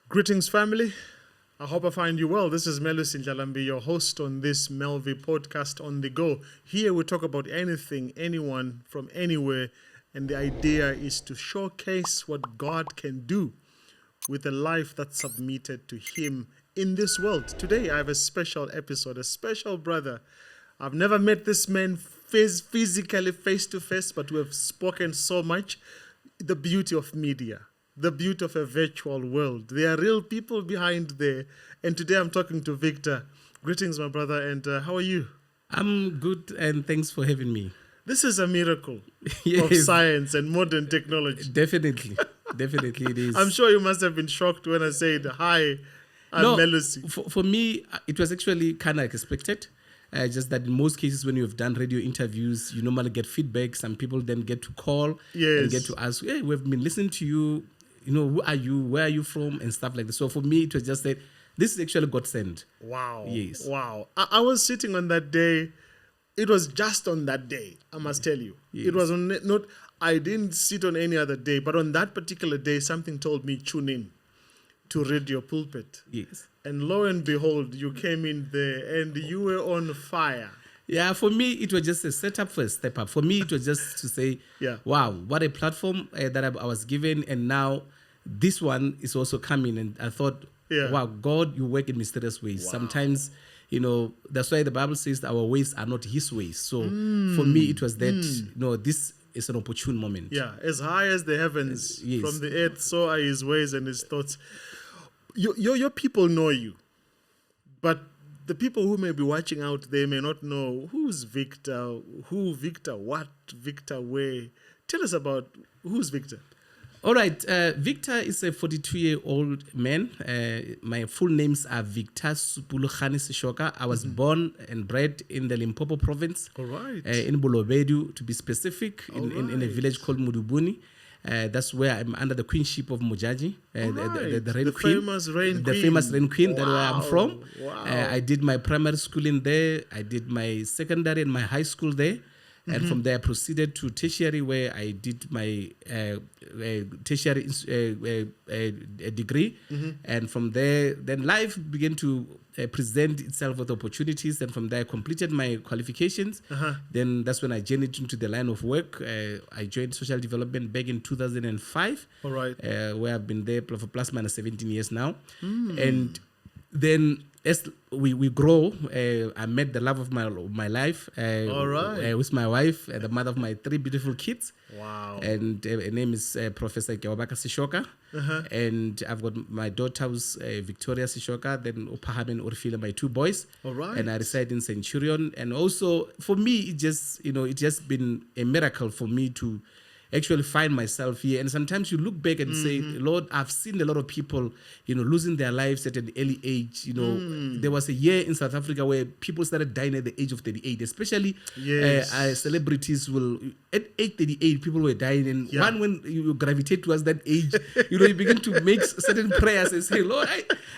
Greetings, family. I hope I find you well. This is MelVee, your host on this MelVee podcast on the go. Here we talk about anything, anyone, from anywhere, and the idea is to showcase what God can do with a life that's submitted to Him in this world. Today I have a special episode, a special brother. I've never met this man physically face to face, but we have spoken so much. The beauty of media. The beauty of a virtual world. There are real people behind there. And today I'm talking to Victor. Greetings, my brother. And how are you? I'm good, and thanks for having me. This is a miracle Yes. of science and modern technology. Definitely it is. I'm sure you must have been shocked when I said, hi, I'm Melusi. For me, it was actually kind of expected. Just that in most cases, when you have done radio interviews, you normally get feedback. Some people then get to call and get to ask, hey, we've been listening to you. You know, who are you? Where are you from? And stuff like that. So for me, it was just that this is actually God sent. Wow. Yes. Wow. I was sitting on that day. It was just on that day, I must tell you. Yes. It was not, I didn't sit on any other day, but on that particular day, something told me, tune in to Radio Pulpit. Yes. And lo and behold, you came in there and you were on fire. Yeah, for me, it was just a setup for a step up. For me, it was just to say, wow, what a platform that I was given. And now this one is also coming. And I thought, wow, God, you work in mysterious ways. Wow. Sometimes, you know, that's why the Bible says that our ways are not His ways. So for me, it was that, you know, this is an opportune moment. Yeah, as high as the heavens from the earth, so are His ways and His thoughts. Your people know you, but the people who may be watching out, they may not know who's Victor, what, Victor, where. Tell us about who's Victor. All right. Victor is a 42-year-old man. My full names are Victor Supulugane Seshoka. I was born and bred in the Limpopo province. All right. In Bolobedu, to be specific, in a village called Mudubuni. That's where I'm under the queenship of Mujaji, the Rain Queen. Famous Rain Queen, that's where I'm from. Wow. I did my primary school in there. I did my secondary and my high school there. And from there, I proceeded to tertiary, where I did my tertiary degree. And from there, then life began to present itself with opportunities. And from there, I completed my qualifications. Then that's when I journeyed into the line of work. I joined social development back in 2005. All right. Where I've been there for plus minus 17 years now. And then as we grow, I met the love of my life. All right. With my wife, the mother of my 3 beautiful kids. Wow. And her name is Professor Kgalalelo Seshoka. And I've got my daughter who's Victoria Seshoka, then Upahame and Orfila, my 2 boys. All right. And I reside in Centurion. And also, for me, it just been a miracle for me to actually find myself here. And sometimes you look back and say, Lord, I've seen a lot of people, you know, losing their lives at an early age. You know, there was a year in South Africa where people started dying at the age of 38, especially celebrities will, at age 38, people were dying. And when you gravitate towards that age, you know, you begin to make certain prayers and say, Lord,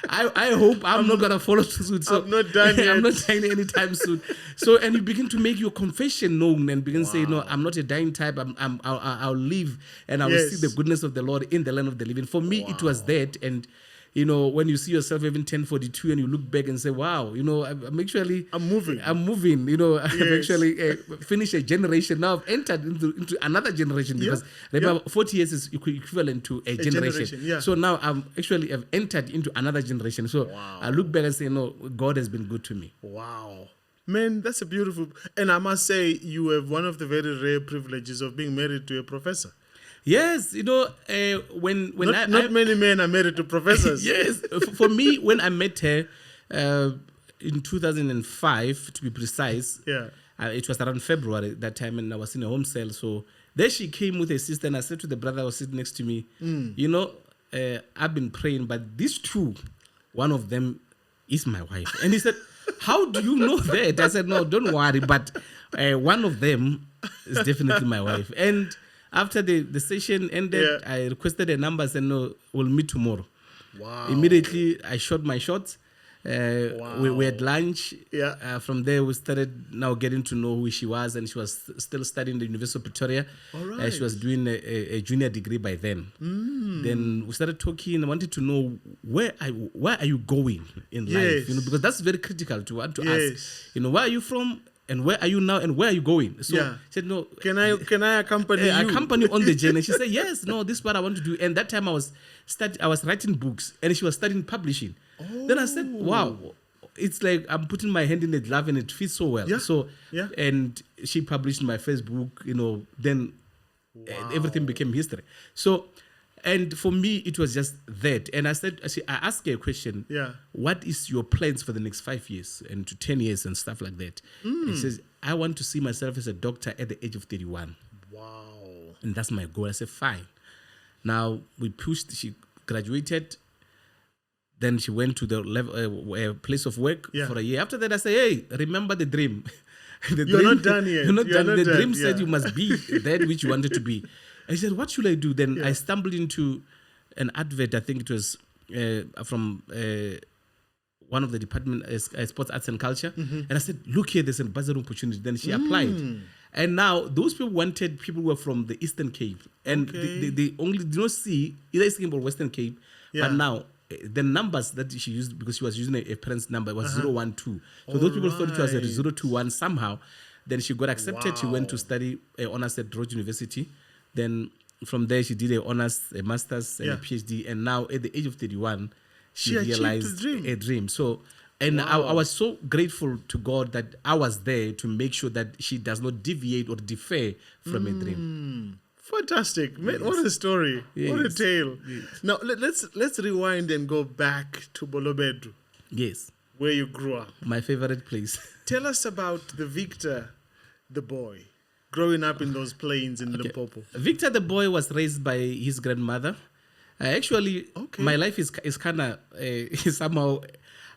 I hope I'm not going to follow suit. So I'm not dying I'm not dying anytime soon. So, and you begin to make your confession known and begin to say, no, I'm not a dying type. I'll live and I will see the goodness of the Lord in the land of the living. For me, it was that. And, you know, when you see yourself even 1042 and you look back and say, wow, you know, I'm moving, you know, I've actually finished a generation. Now I've entered into another generation because remember, 40 years is equivalent to a generation. So now I've entered into another generation. So I look back and say, no, God has been good to me. Wow. Man, that's a beautiful... And I must say, you have one of the very rare privileges of being married to a professor. Yes, you know, when not many men are married to professors. Yes, for me, when I met her in 2005, to be precise, it was around February that time, and I was in a home cell. So there she came with her sister, and I said to the brother who was sitting next to me, you know, I've been praying, but these 2, one of them is my wife. And he said, how do you know that? I said, no, don't worry, but one of them is definitely my wife. And after the session ended, I requested a number and said, no, we'll meet tomorrow. Wow. Immediately, I shot my shots. We had lunch. Yeah. From there, we started now getting to know who she was, and she was still studying the University of Pretoria. All right. She was doing a junior degree by then. Then we started talking. I wanted to know where are you going in life? Because that's very critical to want to ask. Where are you from? And where are you now? And where are you going? So she said, no. Can I accompany you? Accompany you on the journey. She said, yes, no, this is what I want to do. And that time I was writing books, and she was studying publishing. Then I said, wow, it's like I'm putting my hand in the glove, and it fits so well. And she published my first book, then everything became history. So, and for me, it was just that. And I asked her a question. What is your plans for the next 5 years and to 10 years and stuff like that? And she says, I want to see myself as a doctor at the age of 31. Wow. And that's my goal. I said, fine. Now we pushed, she graduated. Then she went to the place of work for a year. After that, I said, hey, remember the dream. You're not done yet. You're not done. The dream said you must be that which you wanted to be. I said, what should I do? Then I stumbled into an advert. I think it was from one of the department, Sports, Arts and Culture. And I said, look here, there's a bursary opportunity. Then she applied. And now those people wanted people who were from the Eastern Cape. And they only did not see either Eastern Cape or Western Cape. But now the numbers that she used, because she was using a parent's number, was 012. So those people thought it was a 021 somehow. Then she got accepted. She went to study honors at Rhodes University. Then from there, she did a honors, a master's, and a PhD. And now, at the age of 31, she realized a dream. So, and I was so grateful to God that I was there to make sure that she does not deviate or defer from a dream. Fantastic, man! What a story! What a tale! Now let's rewind and go back to Bolobedu. Yes, where you grew up. My favorite place. Tell us about the Victor, the boy, growing up in those plains in Limpopo. Victor the boy was raised by his grandmother. Actually, my life is kind of somehow,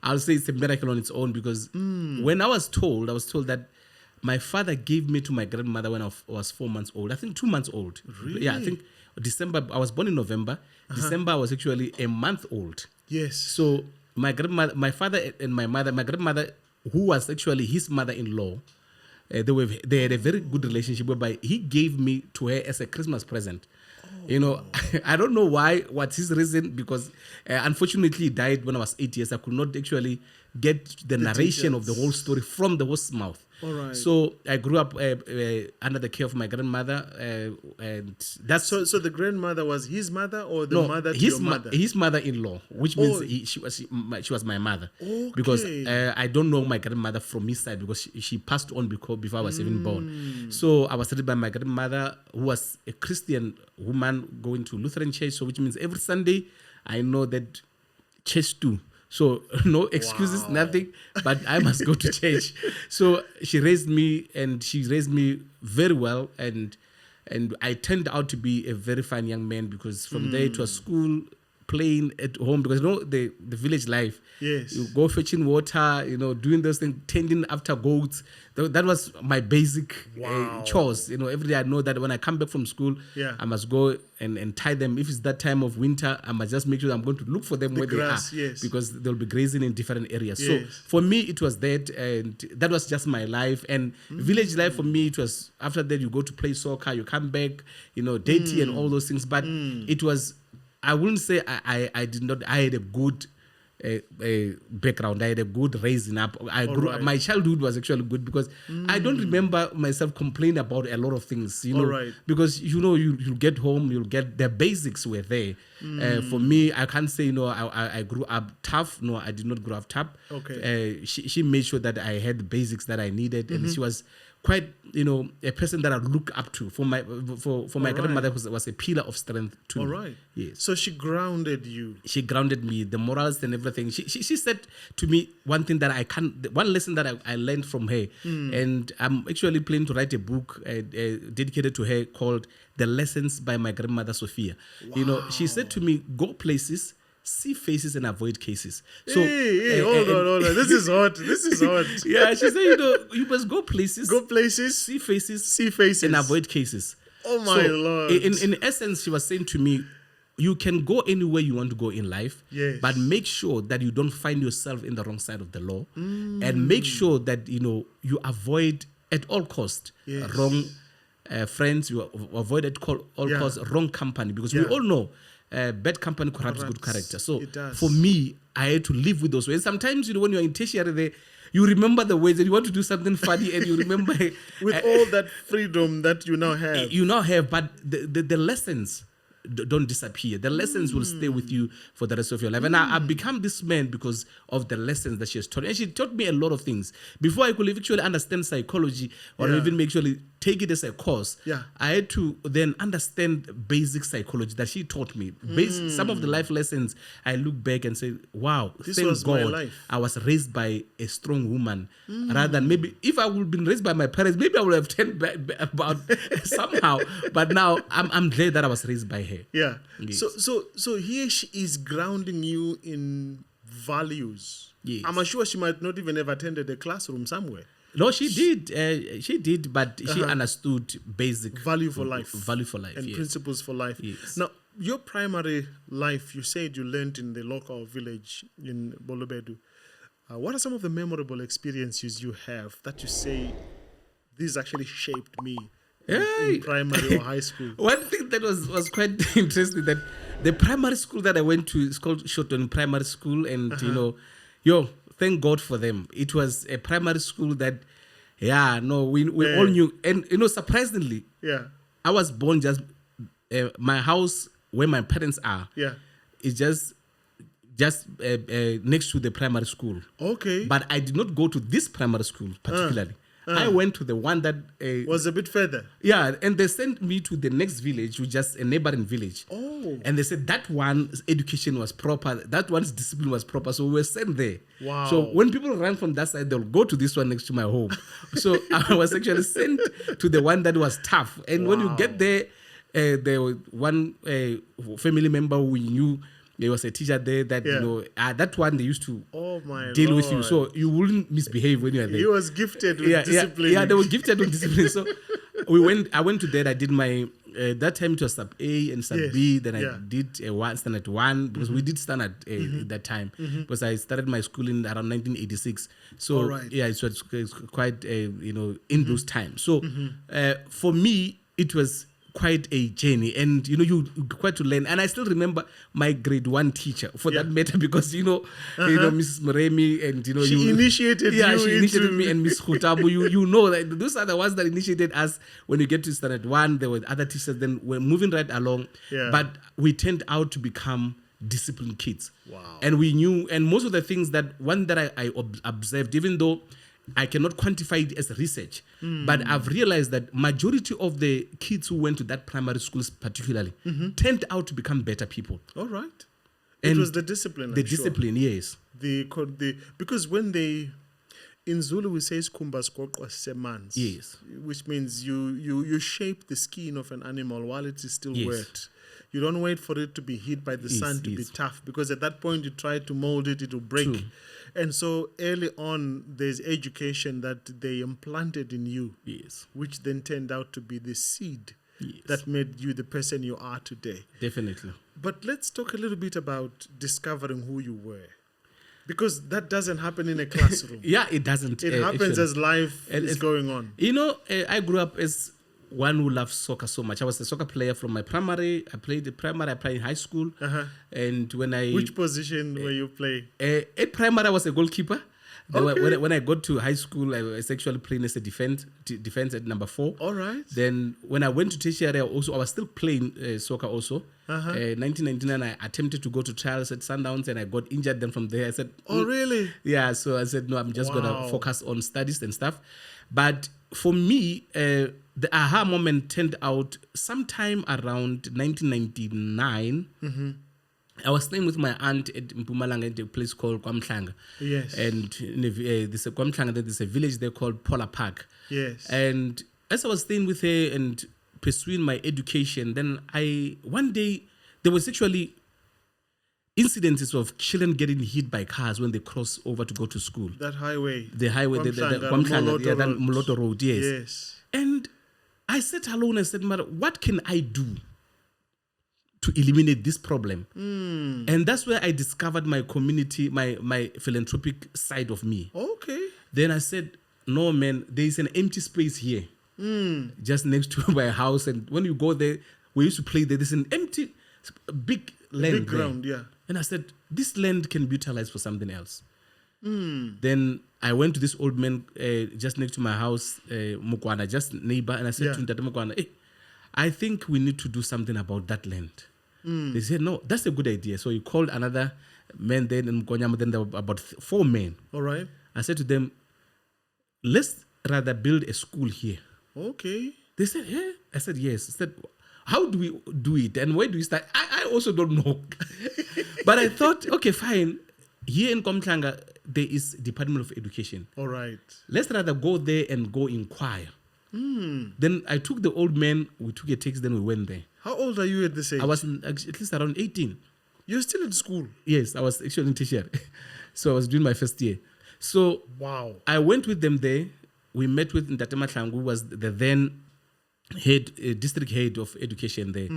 I'll say it's a miracle on its own, because when I was told that my father gave me to my grandmother when I was 4 months old. I think 2 months old. Really? Yeah, I think December. I was born in November. December I was actually a month old. Yes. So my grandmother, my father and my mother, my grandmother, who was actually his mother-in-law, they had a very good relationship whereby he gave me to her as a Christmas present. I don't know what's his reason, because unfortunately he died when I was 8 years. I could not actually get the narration of the whole story from the horse's mouth. All right. So I grew up under the care of my grandmother, and that's so the grandmother was his mother, or the mother to your mother? His mother-in-law, which means she was my mother. Okay. Because I don't know my grandmother from his side, because she passed on before I was even born. So I was raised by my grandmother, who was a Christian woman going to Lutheran church. So which means every Sunday I know that church too. So no excuses, nothing, but I must go to church. So she raised me, and she raised me very well, and I turned out to be a very fine young man, because from there to a school, playing at home, because the village life. Yes. You go fetching water, doing those things, tending after goats. That was my basic chores. Every day I know that when I come back from school, I must go and tie them. If it's that time of winter, I must just make sure I'm going to look for them where grass, they are. yes. Because they'll be grazing in different areas. Yes. So for me, it was that, and that was just my life. And village life for me, it was, after that you go to play soccer, you come back, dirty and all those things. But it was, I wouldn't say I had a good background. I had a good raising up. My childhood was actually good, because I don't remember myself complaining about a lot of things, because you'll get home, you'll get the basics were there. For me, I can't say I grew up tough. No, I did not grow up tough. Okay. She made sure that I had the basics that I needed, and she was quite, a person that I look up to. For my grandmother was a pillar of strength to me. All right. Yes. So she grounded you. She grounded me, the morals and everything. She said to me one thing that one lesson that I learned from her, and I'm actually planning to write a book dedicated to her called "The Lessons" by my grandmother Sophia. Wow. She said to me, "Go places, see faces, and avoid cases." So, hold on. This is hot. Yeah, she said, you must go places, see faces, see faces, and avoid cases. Oh my Lord! In essence, she was saying to me, you can go anywhere you want to go in life, Yes. but make sure that you don't find yourself in the wrong side of the law, and make sure that you avoid at all cost Yes. wrong friends. You avoid at all cost wrong company, because we all know bad company corrupts good character. So It does. for me, I had to live with those ways. Sometimes when you're in tertiary, you remember the ways, and you want to do something funny, and you remember with all that freedom that you now have. You now have, but the lessons don't disappear. The lessons will stay with you for the rest of your life. And I've become this man because of the lessons that she has taught me. And she taught me a lot of things. Before I could actually understand psychology or even actually take it as a course, I had to then understand basic psychology that she taught me. Some of the life lessons, I look back and say, wow, thank God I was raised by a strong woman. Rather than maybe, if I would have been raised by my parents, maybe I would have turned back about somehow. But now I'm glad that I was raised by her. Yeah. Yes. So here she is grounding you in values. Yes. I'm sure she might not even have attended a classroom somewhere. No, she did. She did, but she understood basic value for life. Value for life. And principles for life. Yes. Now, your primary life, you said you learned in the local village in Bolobedu. What are some of the memorable experiences you have that you say, this actually shaped me? In primary or high school. One thing that was quite interesting, that the primary school that I went to is called Shoton Primary School, and thank God for them. It was a primary school that, we all knew, and surprisingly, I was born just my house where my parents are. Is just next to the primary school. Okay, but I did not go to this primary school particularly. I went to the one that was a bit further. Yeah, and they sent me to the next village, which is just a neighboring village. Oh. And they said that one's education was proper, that one's discipline was proper, so we were sent there. Wow. So when people run from that side, they'll go to this one next to my home. So I was actually sent to the one that was tough. And when you get there, there was one family member who we knew. There was a teacher there that, that one they used to deal with you. So you wouldn't misbehave when you are there. He was gifted with discipline. Yeah, they were gifted with discipline. So I went to that. I did my, that time it was Sub A and Sub B. Then I did standard 1, because we did standard at that time. Because I started my school in around 1986. So it was quite, in those times. So for me, it was quite a journey, and you quite to learn. And I still remember my grade 1 teacher, for that matter, because Mrs. Moremi, and she initiated you. She initiated me, and Miss Khutabu. That those are the ones that initiated us. When you get to standard 1, there were other teachers. Then we're moving right along, but we turned out to become disciplined kids. Wow. And we knew, and most of the things that I observed, even though I cannot quantify it as research, but I've realized that majority of the kids who went to that primary schools particularly turned out to become better people. All right. And it was the discipline. Discipline, yes. Because when in Zulu we say semans, yes, which means you shape the skin of an animal while it is still wet. You don't wait for it to be hit by the sun to be tough, because at that point you try to mold it, it will break. True. And so early on, there's education that they implanted in you, which then turned out to be the seed that made you the person you are today. Definitely. But let's talk a little bit about discovering who you were, because that doesn't happen in a classroom. It doesn't. It happens as life is going on. I grew up as one who loves soccer so much. I was a soccer player from my primary. I played in high school. And when which position were you playing? At primary, I was a goalkeeper. When I got to high school, I was actually playing as a defense at number 4. All right. Then when I went to tertiary, I was still playing soccer also. 1999, I attempted to go to trials at Sundowns, and I got injured. Then from there, I said, "Oh, really?" Yeah. So I said, "No, I'm just gonna focus on studies and stuff." But for me, the aha moment turned out sometime around 1999. I was staying with my aunt at Mpumalanga at a place called Kwamhlanga. Yes. And there's a Kwamhlanga, there's a village there called Polar Park. Yes. And as I was staying with her and pursuing my education, then one day, there was actually incidences of children getting hit by cars when they cross over to go to school. That highway. The highway, the Kwamhlanga, that Moloto Road, yes. And I sat alone and said, "Mother, what can I do to eliminate this problem. And that's where I discovered my community, my philanthropic side of me. Okay. Then I said, no, man, there is an empty space here, just next to my house. And when you go there, we used to play there. There's an empty, big land. Big ground, yeah. And I said, this land can be utilized for something else. Then I went to this old man just next to my house, Mukwana, just neighbor, and I said to him, Mukwana, hey, I think we need to do something about that land. They said, no, that's a good idea. So he called another man then in Mukonyama, then there were about 4 men. All right. I said to them, let's rather build a school here. Okay. They said, yeah. I said, yes. I said, how do we do it? And where do we start? I also don't know. But I thought, okay, fine. Here in Komtlanga, there is Department of Education. All right. Let's rather go there and go inquire. Then I took the old man, we took a taxi, then we went there. How old are you at this age? I was at least around 18. You're still in school? Yes, I was actually in tertiary. So I was doing my first year. So wow. I went with them there. We met with Ntate Mahlangu, who was the then district head of education there.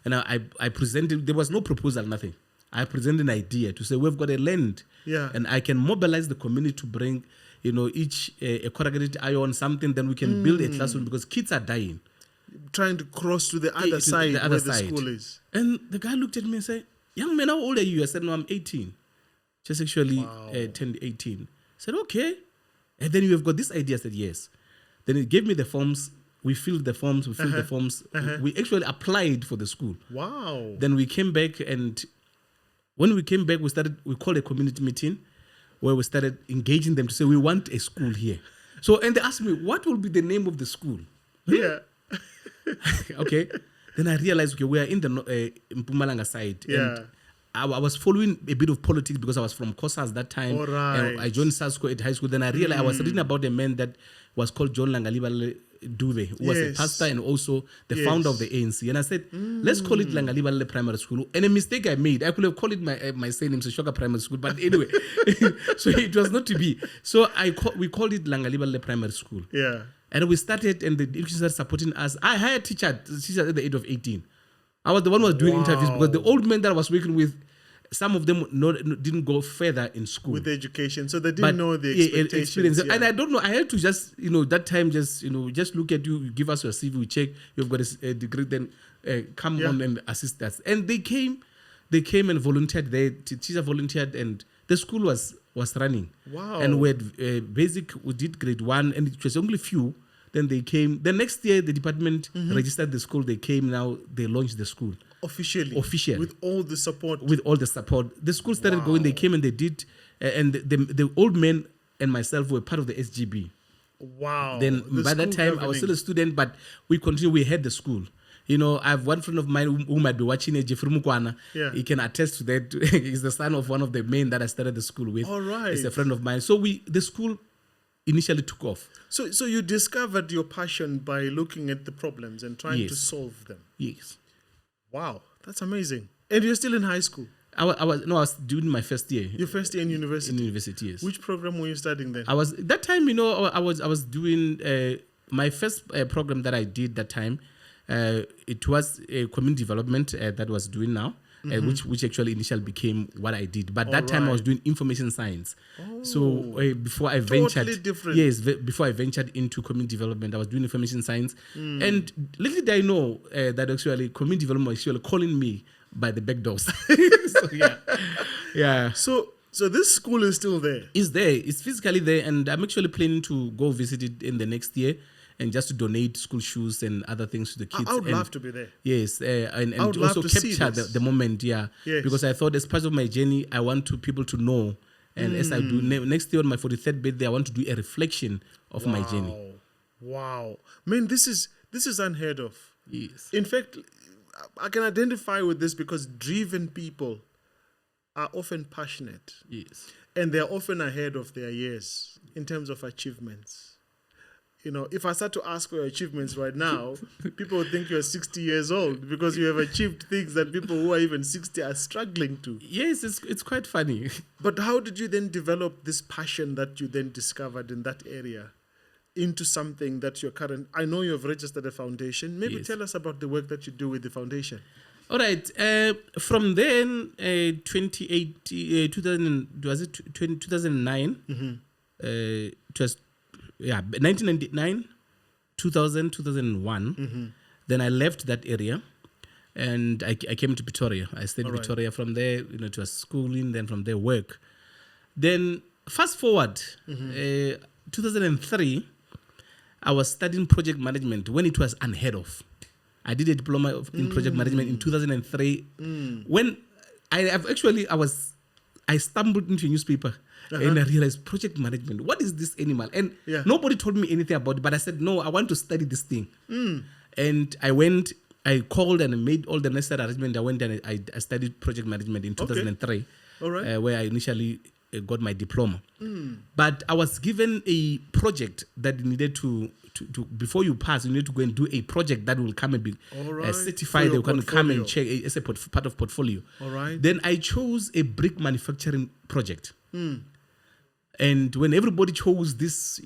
And I presented, there was no proposal, nothing. I presented an idea to say, we've got a land, and I can mobilize the community to bring, each a corrugated iron, something, then we can build a classroom because kids are dying. Trying to cross to the other side where the school is. And the guy looked at me and said, young man, how old are you? I said, no, I'm 18. Just actually turned 18. I said, okay. And then you have got this idea. I said, yes. Then he gave me the forms. We filled the forms. We actually applied for the school. Wow. Then we came back, and when we came back, we called a community meeting where we started engaging them to say, we want a school here. So, and they asked me, what will be the name of the school? Yeah. Okay. Then I realized, okay, we are in the Mpumalanga side. Yeah. And I was following a bit of politics because I was from Kosas at that time. All right. And I joined Sabc at high school. Then I realized I was reading about a man that was called John Langalibale Duve, who was a pastor and also the founder of the ANC. And I said, let's call it Langalibale Primary School. And a mistake I made, I could have called it my surname, Seshoka Primary School. But anyway, so it was not to be. So we called it Langalibale Primary School. Yeah. And we started, and the education started supporting us. I hired teachers at the age of 18. I was the one who was doing interviews because the old men that I was working with, some of them didn't go further in school. With education. So they didn't know the experience. Yeah. And I don't know, I had to just, that time just look at you, give us your CV, we check, you've got a degree, then come on and assist us. And they came and volunteered there, teacher volunteered, and the school was running. Wow. And we had we did grade 1, and it was only few. Then they came. The next year, the department registered the school. They came. Now they launched the school officially. With all the support. The school started going. They came and they did. And the old men and myself were part of the SGB. Wow. Then by that time, I was still a student, but we continued. We had the school. I have one friend of mine who might be watching, Jeffrey Mukwana. Yeah. He can attest to that. He's the son of one of the men that I started the school with. All right. He's a friend of mine. So the school initially took off. So you discovered your passion by looking at the problems and trying to solve them. Yes. Wow, that's amazing. And you're still in high school? I was doing my first year. Your first year in university? In university, yes. Which program were you studying then? I was that time. I was doing my first program that I did that time. It was a community development that I was doing now. Which actually initially became what I did. But that time I was doing information science. Oh, so before I ventured... Totally different. Yes, before I ventured into community development, I was doing information science. And little did I know that actually community development was actually calling me by the back doors. So, yeah. So this school is still there? It's there. It's physically there. And I'm actually planning to go visit it in the next year. And just to donate school shoes and other things to the kids. I would love to be there. Yes, and also capture the moment, yes. Because I thought as part of my journey, I want people to know. And as I do next year on my 43rd birthday, I want to do a reflection of my journey. Wow. Man, this is unheard of. Yes. In fact, I can identify with this because driven people are often passionate. Yes. And they're often ahead of their years in terms of achievements. If I start to ask for your achievements right now, people would think you're 60 years old because you have achieved things that people who are even 60 are struggling to. Yes, it's quite funny. But how did you then develop this passion that you then discovered in that area into something that you're I know you've registered a foundation. Maybe tell us about the work that you do with the foundation. All right. From then, 2009? It was 1999, 2000, 2001. Then I left that area, and I came to Pretoria. I stayed in Pretoria. From there, it was schooling. Then from there, work. Then fast forward, 2003, I was studying project management when it was unheard of. I did a diploma in project management in 2003. When I stumbled into a newspaper and I realized project management. What is this animal? And nobody told me anything about it. But I said, no, I want to study this thing. And I went. I called and I made all the necessary arrangements. I went and I studied project management in 2003, where I initially got my diploma. But I was given a project that needed to before you pass, you need to go and do a project that will come and be certified. They can come and check as a part of portfolio. Then I chose a brick manufacturing project. And when everybody chose this,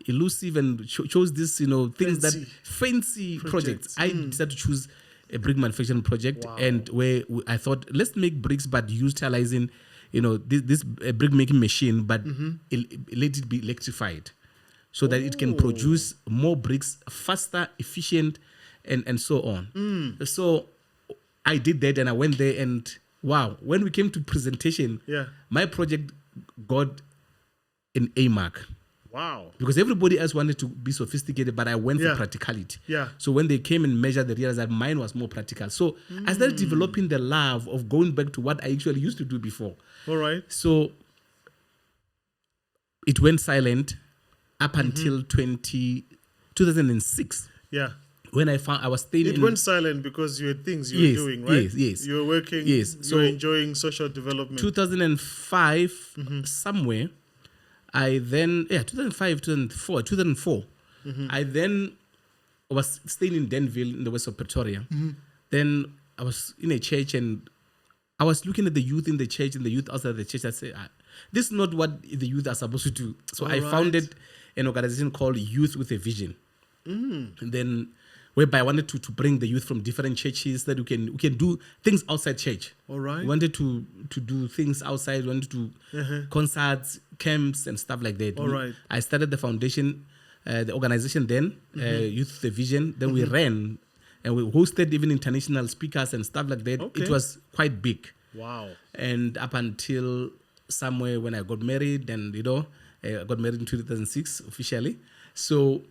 elusive and chose this, things that fancy projects, I decided to choose a brick manufacturing project, and where I thought, let's make bricks, but utilizing, this brick making machine, but let it be electrified, so that it can produce more bricks faster, efficient, and so on. So I did that, and I went there, and wow, when we came to presentation, my project got an A mark. Wow. Because everybody else wanted to be sophisticated, but I went for practicality. So when they came and measured, they realized that mine was more practical. So I started developing the love of going back to what I actually used to do before. So it went silent up until 2006. When I found I was staying It went silent because you had things you were doing, right? Yes. You were working, you were enjoying social development. 2005, somewhere, I then, 2005, 2004, I then was staying in Denville in the west of Pretoria. Then I was in a church and I was looking at the youth in the church and the youth outside the church. I said, this is not what the youth are supposed to do. So I founded an organization called Youth with a Vision. And then whereby I wanted to bring the youth from different churches that we can do things outside church. We wanted to do things outside. We wanted to do concerts, camps, and stuff like that. I started the foundation, the organization then, Youth with a Vision. Then we ran, and we hosted even international speakers and stuff like that. It was quite big. Wow. And up until somewhere when I got married, and I got married in 2006 officially. So,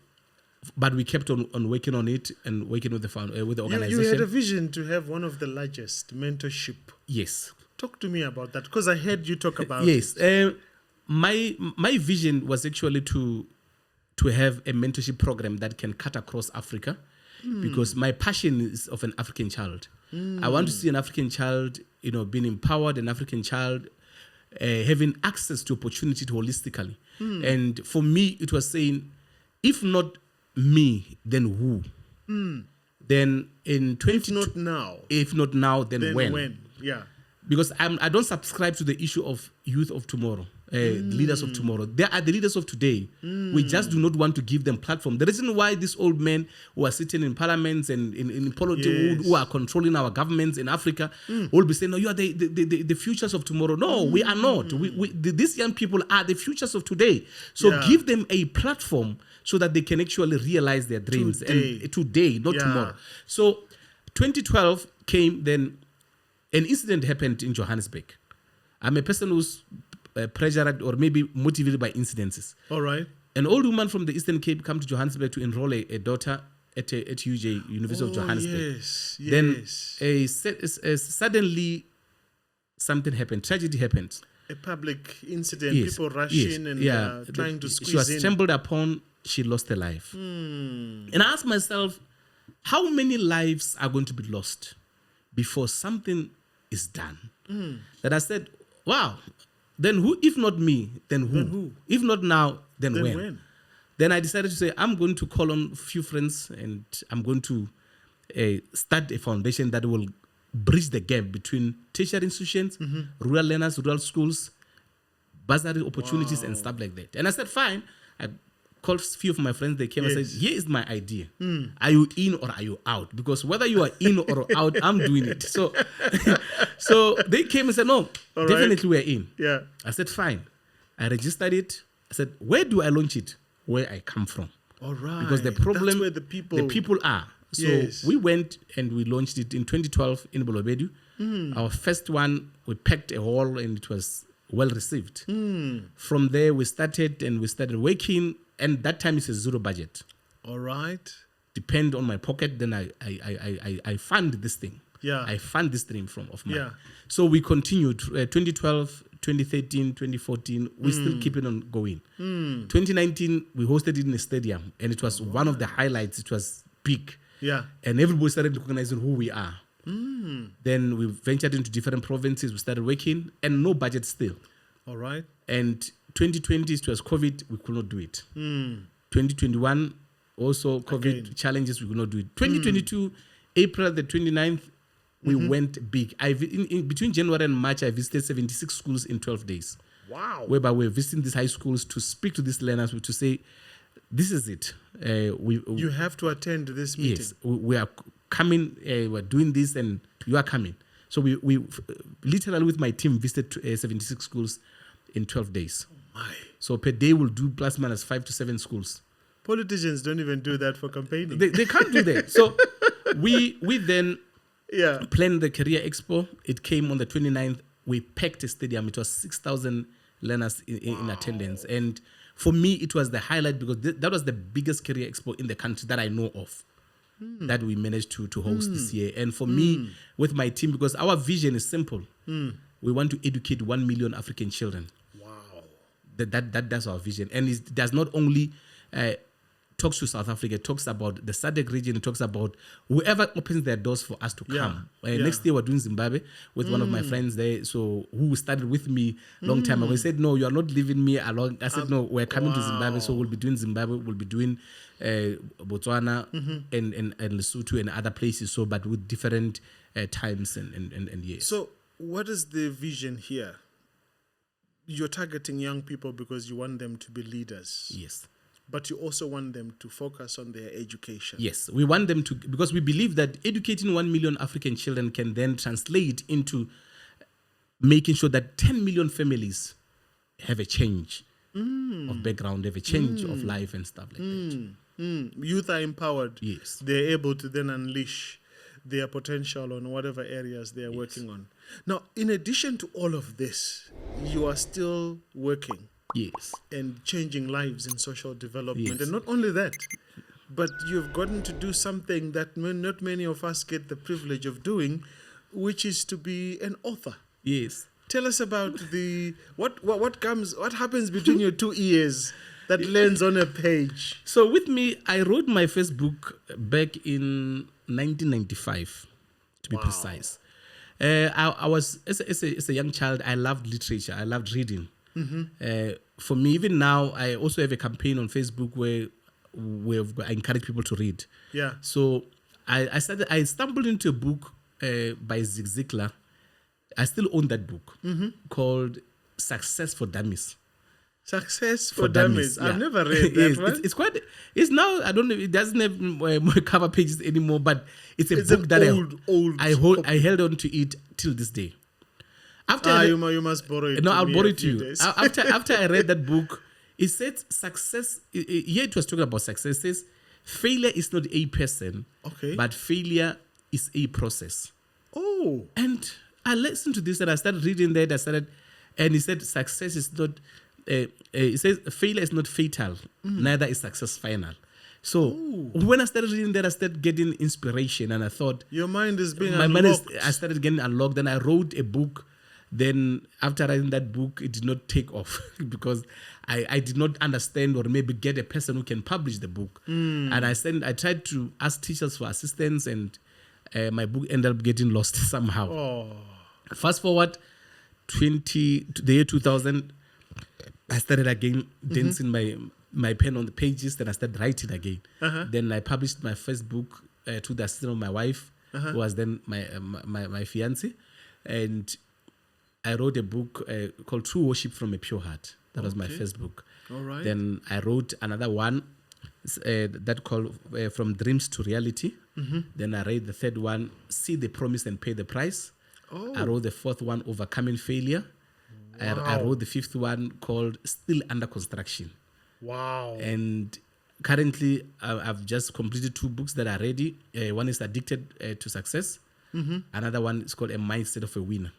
but we kept on working on it and working with the organization. You had a vision to have one of the largest mentorship. Yes. Talk to me about that, because I heard you talk about it. Yes. My vision was actually to have a mentorship program that can cut across Africa, because my passion is of an African child. I want to see an African child, being empowered, an African child having access to opportunity holistically. And for me, it was saying, if not me, then who? Then in 20... If not now, then when? Because I don't subscribe to the issue of youth of tomorrow, leaders of tomorrow. They are the leaders of today. We just do not want to give them platform. The reason why these old men who are sitting in parliaments and in politics, who are controlling our governments in Africa, will be saying, no, you are the futures of tomorrow. No, we are not. These young people are the futures of today. So give them a platform so that they can actually realize their dreams. And today, not tomorrow. So 2012 came, then an incident happened in Johannesburg. I'm a person who's pressured or maybe motivated by incidences. An old woman from the Eastern Cape came to Johannesburg to enroll a daughter at UJ, University of Johannesburg. Then suddenly something happened. Tragedy happened. A public incident. People rush in and trying to squeeze in. She was stumbled upon. She lost her life. And I asked myself, how many lives are going to be lost before something is done? That I said, wow, then who? If not me, then who? If not now, then when? Then I decided to say, I'm going to call on a few friends and I'm going to start a foundation that will bridge the gap between tertiary institutions, rural learners, rural schools, bursary opportunities, and stuff like that. And I said, fine. I called a few of my friends. They came and Yes. said, here is my idea. Are you in or are you out? Because whether you are in or out, I'm doing it. So so they came and said, no, All definitely we're in. Yeah. I said, fine. I registered it. I said, where do I launch it? Where I come from. All right. Because the problem, that's where the people are. So Yes. we went and we launched it in 2012 in Bolobedu. Our first one, we packed a hall and it was well received. From there, we started working, and that time it's a zero budget. All right. Depend on my pocket, then I fund this thing. Yeah. I fund this dream of mine. Yeah. So we continued 2012, 2013, 2014. We still keep it on going. 2019, we hosted it in a stadium, and it was one of the highlights. It was big. Yeah. And everybody started recognizing who we are. Then we ventured into different provinces. We started working, and no budget still. All right. And 2020, it was COVID. We could not do it. 2021, also COVID challenges. We could not do it. 2022, April the 29th, we went big. Between January and March, I visited 76 schools in 12 days. Wow. Whereby we're visiting these high schools to speak to these learners, to say, this is it. You have to attend this meeting. Yes, we are coming, we're doing this, and you are coming. So we literally with my team visited 76 schools in 12 days. My. So per day we'll do plus minus 5 to 7 schools. Politicians don't even do that for campaigning. They can't do that. So we then planned the Career Expo. It came on the 29th. We packed a stadium. It was 6,000 learners in attendance. And for me, it was the highlight because that was the biggest Career Expo in the country that I know of. That we managed to host this year. And for me, with my team, because our vision is simple. We want to educate 1 million African children. Wow. That's our vision. And it does not only talks to South Africa, it talks about the Sabc region, it talks about whoever opens their doors for us to come. Next year we're doing Zimbabwe with one of my friends there, so who started with me long time ago. He said, no, you are not leaving me alone. I said, no, we're coming to Zimbabwe, so we'll be doing Zimbabwe, we'll be doing Botswana and Lesotho and other places, so but with different times and years. So what is the vision here? You're targeting young people because you want them to be leaders. Yes. But you also want them to focus on their education. Yes, we want them to, because we believe that educating 1 million African children can then translate into making sure that 10 million families have a change of background, have a change of life and stuff like that. Youth are empowered. Yes. They're able to then unleash their potential on whatever areas they are working on. Now, in addition to all of this, you are still working. Yes. And changing lives in social development. Yes. And not only that, but you've gotten to do something that not many of us get the privilege of doing, which is to be an author. Yes. Tell us about what happens between your 2 ears that lands on a page. So with me, I wrote my first book back in 1995, to be precise. I was, as a young child, I loved literature. I loved reading. For me, even now, I also have a campaign on Facebook where I encourage people to read. Yeah. So I stumbled into a book by Zig Ziglar. I still own that book called Success for Dummies. Success for Dummies. Yeah. I've never read that one. It's now, I don't know, it doesn't have more cover pages anymore, but it's a book that I held on to it till this day. After you must borrow it. No, I'll borrow it to you. After I read that book, it said success. Here it was talking about success. It says failure is not a person, but failure is a process. Oh. And I listened to this and I started reading that. And he said success is not. It says failure is not fatal, neither is success final. So when I started reading that, I started getting inspiration, and I thought your mind is being unlocked. I started getting unlocked. Then I wrote a book. Then after writing that book, it did not take off because I did not understand or maybe get a person who can publish the book. And I tried to ask teachers for assistance, and my book ended up getting lost somehow. Oh. Fast forward to the year 2000, I started again dancing my pen on the pages. Then I started writing again. Then I published my first book to the assistance of my wife, who was then my fiancé, and I wrote a book called True Worship from a Pure Heart. That was my first book. All right. Then I wrote another one that called From Dreams to Reality. Then I read the third one, See the Promise and Pay the Price. I wrote the fourth one, Overcoming Failure. I wrote the fifth one called Still Under Construction. Wow. And currently, I've just completed 2 books that are ready. One is Addicted to Success. Another one is called A Mindset of a Winner.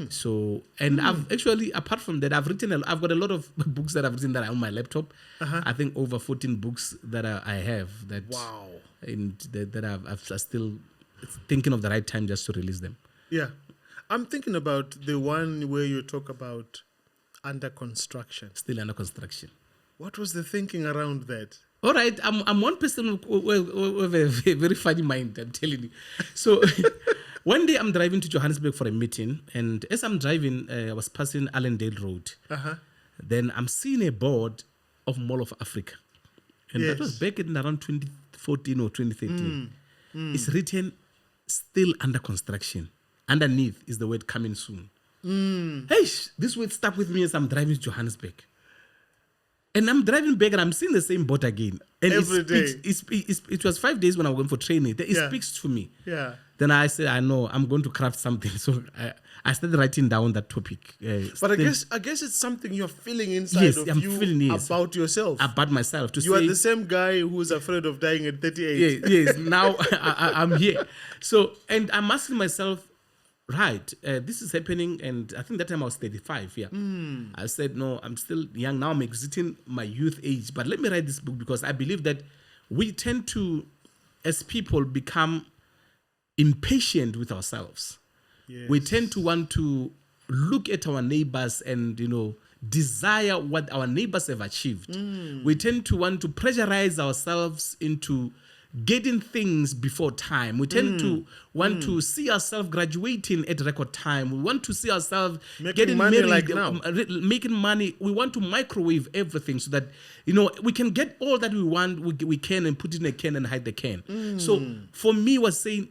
So, and I've actually, apart from that, I've got a lot of books that I've written that are on my laptop. I think over 14 books that I have that, and that I'm still thinking of the right time just to release them. Yeah. I'm thinking about the one where you talk about under construction. Still under construction. What was the thinking around that? All right, I'm one person with a very funny mind, I'm telling you. So one day I'm driving to Johannesburg for a meeting, and as I'm driving, I was passing Allendale Road. Then I'm seeing a board of Mall of Africa. And that was back in around 2014 or 2013. It's written, still under construction. Underneath is the word coming soon. Hey, this word stuck with me as I'm driving to Johannesburg. And I'm driving back and I'm seeing the same boat again. And Every day. It was 5 days when I was going for training. It speaks to me. Yeah. Then I said, I know, I'm going to craft something. So I started writing down that topic. But I guess it's something you're feeling inside of you about yourself. About myself. You are the same guy who's afraid of dying at 38. Yes, now I'm here. So, and I'm asking myself, right, this is happening, and I think that time I was 35, I said, no, I'm still young. Now I'm exiting my youth age, but let me write this book because I believe that we tend to, as people, become impatient with ourselves. Yes. We tend to want to look at our neighbors and, desire what our neighbors have achieved. We tend to want to pressurize ourselves into getting things before time. We tend to want to see ourselves graduating at record time. We want to see ourselves getting money married, like now. Making money. We want to microwave everything so that, we can get all that we want, we can, and put it in a can and hide the can. So for me, was saying,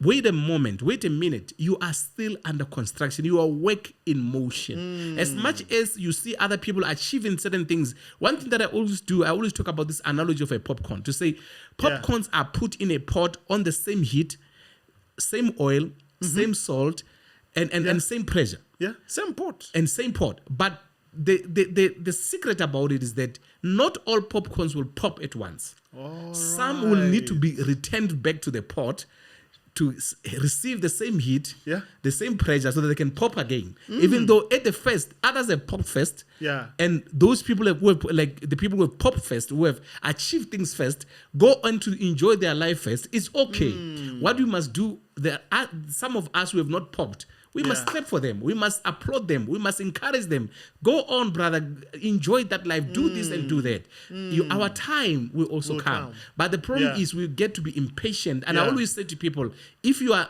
wait a minute, you are still under construction. You are work in motion. As much as you see other people achieving certain things, one thing that I always do, I always talk about this analogy of a popcorn, to say popcorns are put in a pot on the same heat, same oil, same salt, and same pressure. Yeah, same pot. And same pot. But the secret about it is that not all popcorns will pop at once. Some will need to be returned back to the pot to receive the same heat, the same pressure, so that they can pop again. Even though at the first, others have popped first, and those people the people who have popped first, who have achieved things first, go on to enjoy their life first. It's okay. What we must do, there are some of us who have not popped. We must clap for them. We must applaud them. We must encourage them. Go on, brother. Enjoy that life. Do this and do that. Our time will also come. But the problem is we get to be impatient. And I always say to people, if you are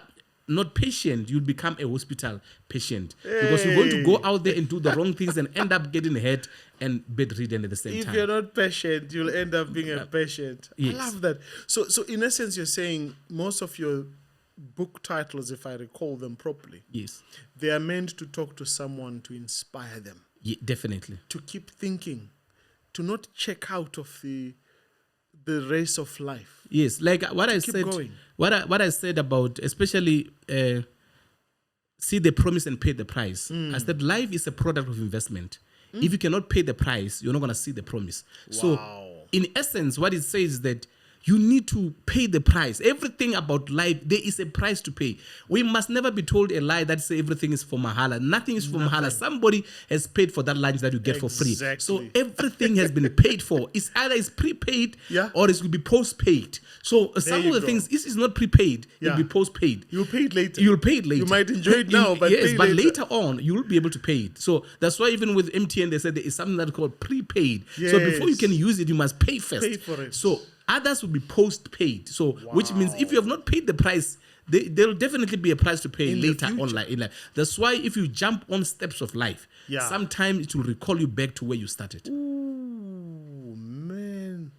not patient, you'll become a hospital patient. Because you're going to go out there and do the wrong things and end up getting hurt and bedridden at the same time. If you're not patient, you'll end up being a patient. Yes. I love that. So in essence, you're saying most of your book titles, if I recall them properly, they are meant to talk to someone to inspire them. Yeah, definitely. To keep thinking, to not check out of the race of life. Yes, like what I said. Going. What I said about, especially see the promise and pay the price. I said life is a product of investment. If you cannot pay the price, you're not going to see the promise. So, in essence, what it says is that you need to pay the price. Everything about life, there is a price to pay. We must never be told a lie that says everything is for mahala. Nothing is for mahala. Somebody has paid for that lunch that you get for free. So everything has been paid for. It's either it's prepaid or it will be postpaid. So some of the things, this is not prepaid. It will be postpaid. You'll pay it later. You'll pay it later. You might enjoy it now, but later on, you will be able to pay it. So that's why even with MTN, they said there is something that's called prepaid. So before you can use it, you must pay first. Pay for it. So others will be post-paid. So, which means if you have not paid the price, there will definitely be a price to pay later on in life. That's why if you jump on steps of life, sometimes it will recall you back to where you started. Ooh, man.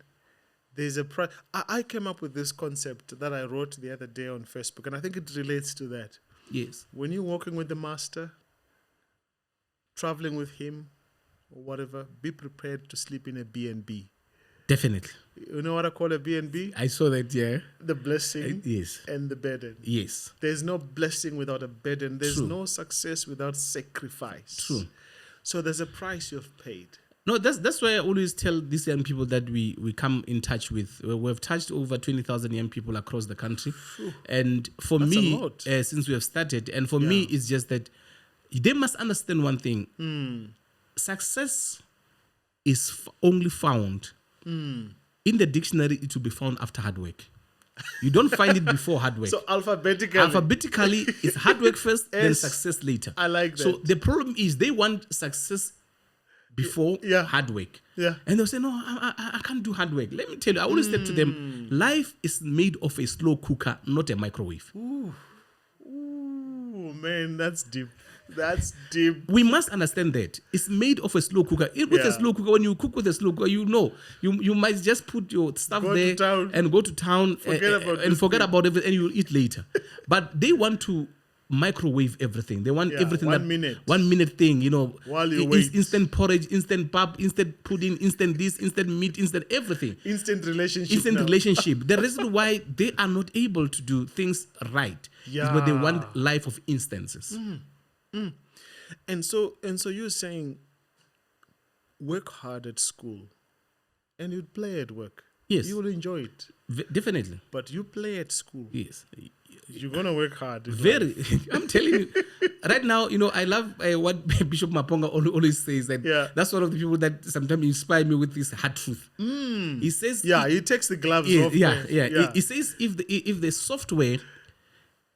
There's a price. I came up with this concept that I wrote the other day on Facebook, and I think it relates to that. Yes. When you're walking with the master, traveling with him, or whatever, be prepared to sleep in a B&B. Definitely. You know what I call a B&B? I saw that, yeah. The blessing Yes. and the burden. Yes. There's no blessing without a burden. There's True. no success without sacrifice. True. So there's a price you've paid. No, that's why I always tell these young people that we come in touch with. We've touched over 20,000 young people across the country. And for That's me, a lot. since we have started, and for me, it's just that they must understand one thing. Success is only found in the dictionary. It will be found after hard work. You don't find it before hard work. So alphabetically. Alphabetically, it's hard work first, then Yes. success later. I like that. So the problem is they want success before hard work. Yeah. And they'll say, no, I can't do hard work. Let me tell you, I always say to them, life is made of a slow cooker, not a microwave. Ooh, man, that's deep. That's deep. We must understand that. It's made of a slow cooker. With a slow cooker, when you cook with a slow cooker, you might just put your stuff Go there to town. and go to town and forget about everything, and you'll eat later. But they want to microwave everything. They want everything 1 minute. 1 minute thing, While you wait. Instant porridge, instant pap, instant pudding, instant this, instant meat, instant everything. Instant relationship. Instant now. relationship. The reason why they are not able to do things right is because they want life of instances. And so you're saying work hard at school and you'd play at work. Yes. You will enjoy it. Definitely. But you play at school. Yes. You're going to work hard. Very. I'm telling you. Right now, I love what Bishop Maponga always says. That that's one of the people that sometimes inspire me with this hard truth. He says... he takes the gloves off. He says if the software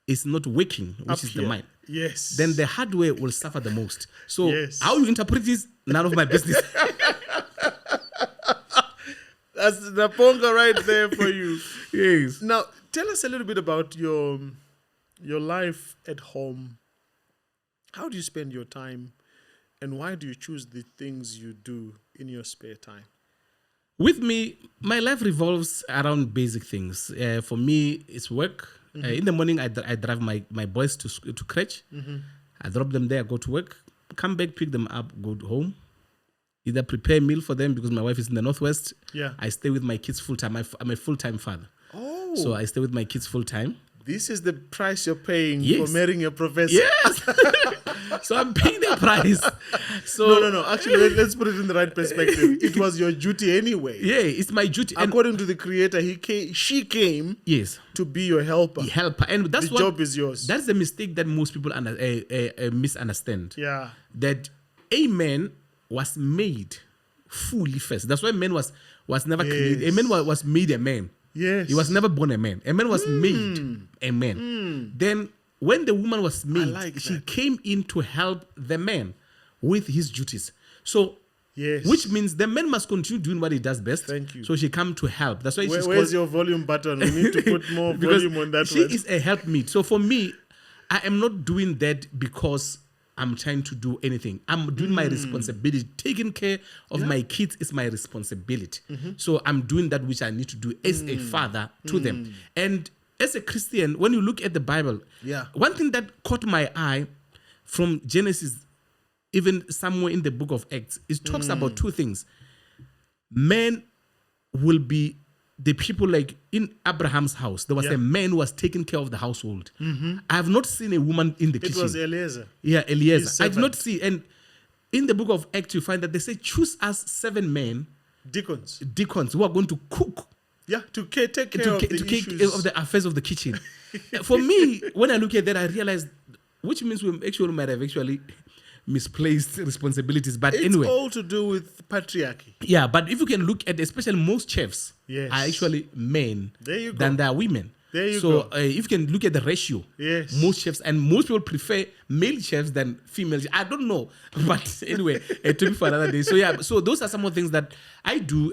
is not working, which is the mind, yes, then the hardware will suffer the most. So Yes. how you interpret this, none of my business. That's the ponga right there for you. Yes. Now, tell us a little bit about your life at home. How do you spend your time, and why do you choose the things you do in your spare time? With me, my life revolves around basic things. For me, it's work. In the morning, I drive my boys to crèche. I drop them there, go to work, come back, pick them up, go home. Either prepare a meal for them because my wife is in the Northwest. Yeah. I stay with my kids full time. I'm a full-time father. Oh. So I stay with my kids full time. This is the price you're paying Yes. for marrying a professor. Yes. So I'm paying the price. So No. Actually, let's put it in the right perspective. It was your duty anyway. yeah, it's my duty. And According to the creator, she came yes, to be your helper. helper. And that's The what job is yours. That's the mistake that most people misunderstand. Yeah. That a man was made fully first. That's why man was never created. A man was made a man. Yes. He was never born a man. A man was made a man. Then when the woman was made, like she that. came in to help the man with his duties. So Yes. which means the man must continue doing what he does best. Thank you. So she come to help. That's why she's Where's called, your volume button? We need to put more because volume on that she one. is a helpmeet. So for me, I am not doing that because I'm trying to do anything. I'm doing my responsibility. Taking care of my kids is my responsibility. So I'm doing that which I need to do as a father to them. And as a Christian, when you look at the Bible, one thing that caught my eye from Genesis, even somewhere in the book of Acts, it talks about two things. Men will be the people like in Abraham's house. There was a man who was taking care of the household. I have not seen a woman in the kitchen. It was Eliezer. Yeah, His Eliezer. I did not servant. see. And in the book of Acts, you find that they say, choose us 7 men, deacons, who are going to cook. Yeah, to take care of the take issues. care of the affairs of the kitchen. For me, when I look at that, I realized, which means we might have actually misplaced responsibilities. But It's anyway. all to do with patriarchy. Yeah, but if you can look at, especially most chefs Yes. are actually men There you go. than they are women. There you so go. if you can look at the ratio, Yes. most chefs and most people prefer male chefs than female. I don't know, but anyway, to be for another day. So yeah, so those are some of the things that I do.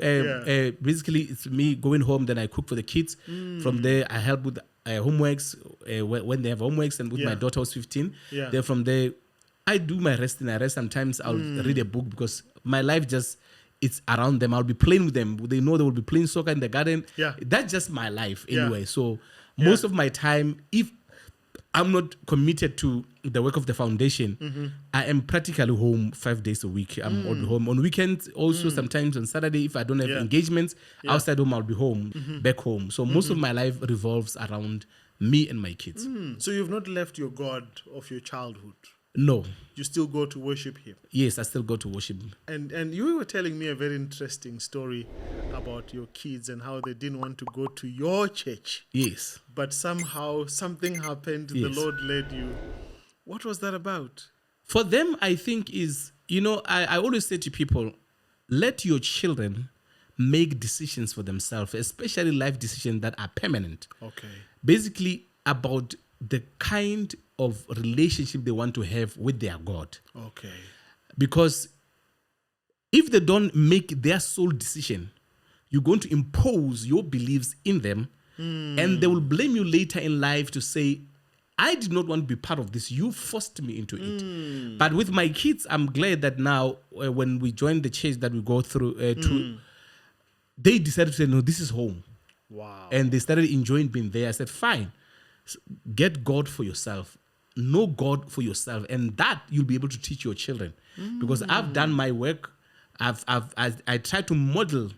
Basically, it's me going home, then I cook for the kids. From there, I help with homeworks when they have homeworks, and with my daughter who's 15. Yeah. Then from there, I do my resting. I rest. Sometimes I'll read a book because my life it's around them. I'll be playing with them. They know they will be playing soccer in the garden. Yeah. That's just my life Yeah. anyway. So most of my time, if I'm not committed to the work of the foundation, I am practically home 5 days a week. I'm home on weekends, also sometimes on Saturday. If I don't have engagements outside home, I'll be home, back home. So most of my life revolves around me and my kids. So you've not left your God of your childhood. No. You still go to worship him. Yes, I still go to worship him. And you were telling me a very interesting story about your kids and how they didn't want to go to your church. Yes. But somehow something happened. The Lord led you. What was that about? For them, I think is, I always say to people, let your children make decisions for themselves, especially life decisions that are permanent. Okay. Basically about the kind of relationship they want to have with their God. Okay. Because if they don't make their sole decision, you're going to impose your beliefs in them, and they will blame you later in life to say, I did not want to be part of this. You forced me into it. But with my kids, I'm glad that now when we join the church that we go through, they decided to say, no, this is home. Wow. And they started enjoying being there. I said, fine, get God for yourself. Know God for yourself. And that you'll be able to teach your children. Because I've done my work. I try to model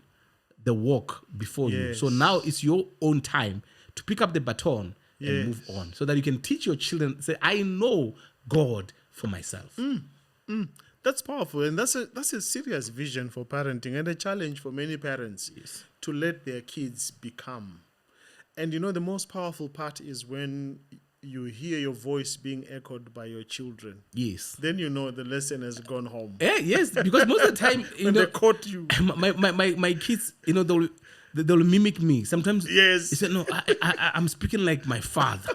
the work before you. So now it's your own time to pick up the baton and move on. So that you can teach your children, say, I know God for myself. That's powerful, and that's a serious vision for parenting and a challenge for many parents to let their kids become. And the most powerful part is when you hear your voice being echoed by your children. Yes. Then the lesson has gone home. Yes, because most of the time, they caught you. My kids, they'll mimic me. Sometimes they say, no, I'm speaking like my father.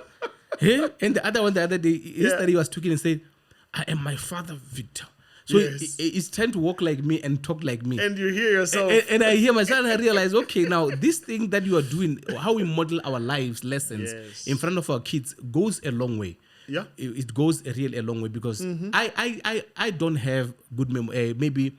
And the other day, yesterday he was talking and said, I am my father, Victor. So it's trying to walk like me and talk like me. And you hear yourself. And I hear myself and I realize, okay, now this thing that you are doing, how we model our lives, lessons in front of our kids goes a long way. Yeah. It goes a long way because I don't have good memory, maybe